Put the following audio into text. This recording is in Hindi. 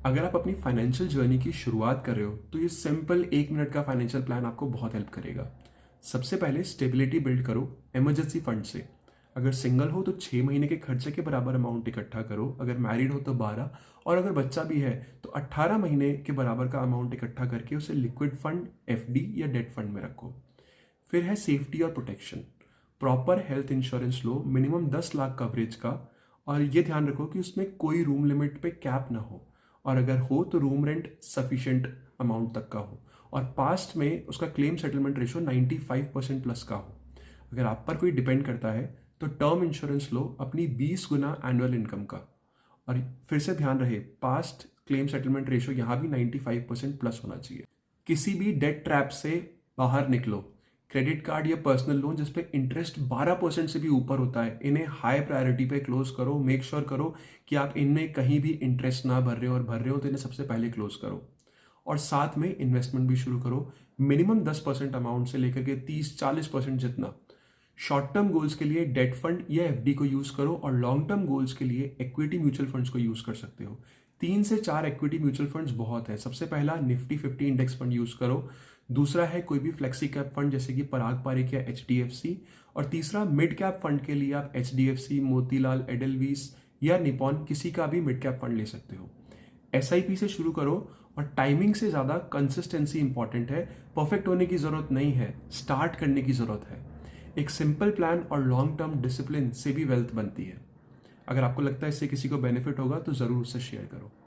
अगर आप अपनी फाइनेंशियल जर्नी की शुरुआत कर रहे हो तो ये सिंपल 1 मिनट का फाइनेंशियल प्लान आपको बहुत हेल्प करेगा। सबसे पहले स्टेबिलिटी बिल्ड करो इमरजेंसी फंड से। अगर सिंगल हो तो 6 महीने के खर्चे के बराबर अमाउंट इकट्ठा करो, अगर मैरिड हो तो 12, और अगर बच्चा भी है तो 18 महीने के बराबर का अमाउंट इकट्ठा करके उसे लिक्विड फंड, एफडी या डेट फंड में रखो। फिर है सेफ्टी और प्रोटेक्शन। प्रॉपर हेल्थ इंश्योरेंस लो, मिनिमम 10 लाख कवरेज का, और ये ध्यान रखो कि उसमें कोई रूम लिमिट पे कैप ना हो, और अगर हो तो रूम रेंट सफिशिएंट अमाउंट तक का हो, और पास्ट में उसका क्लेम सेटलमेंट रेशो 95% प्लस का हो। अगर आप पर कोई डिपेंड करता है तो टर्म इंश्योरेंस लो अपनी 20 गुना एनुअल इनकम का। और फिर से ध्यान रहे, पास्ट क्लेम सेटलमेंट रेशो यहाँ भी 95% प्लस होना चाहिए। किसी भी डेट ट्रैप से बाहर निकलो। क्रेडिट कार्ड या पर्सनल लोन जिस पे इंटरेस्ट 12% से भी ऊपर होता है, इन्हें हाई प्रायोरिटी पे क्लोज करो। मेक श्योर करो कि आप इनमें कहीं भी इंटरेस्ट ना भर रहे हो, और भर रहे हो तो इन्हें सबसे पहले क्लोज करो। और साथ में इन्वेस्टमेंट भी शुरू करो, मिनिमम 10% अमाउंट से लेकर के 30-40% जितना। शॉर्ट टर्म गोल्स के लिए डेट फंड या एफडी को यूज करो, और लॉन्ग टर्म गोल्स के लिए इक्विटी म्यूचुअल फंड्स को यूज कर सकते हो। 3 से 4 इक्विटी म्यूचुअल फंड्स बहुत है। सबसे पहला निफ्टी 50 इंडेक्स फंड यूज करो, दूसरा है कोई भी फ्लेक्सी कैप फंड जैसे कि पराग पारिक या एचडीएफसी, और तीसरा मिड कैप फंड के लिए आप एचडीएफसी, मोतीलाल, एडेलवीस या निपॉन किसी का भी मिड कैप फंड ले सकते हो। एसआईपी से शुरू करो, और टाइमिंग से ज़्यादा कंसिस्टेंसी इंपॉर्टेंट है। परफेक्ट होने की ज़रूरत नहीं है, स्टार्ट करने की ज़रूरत है। एक सिंपल प्लान और लॉन्ग टर्म डिसिप्लिन से भी वेल्थ बनती है। अगर आपको लगता है इससे किसी को बेनिफिट होगा तो ज़रूर उससे शेयर करो।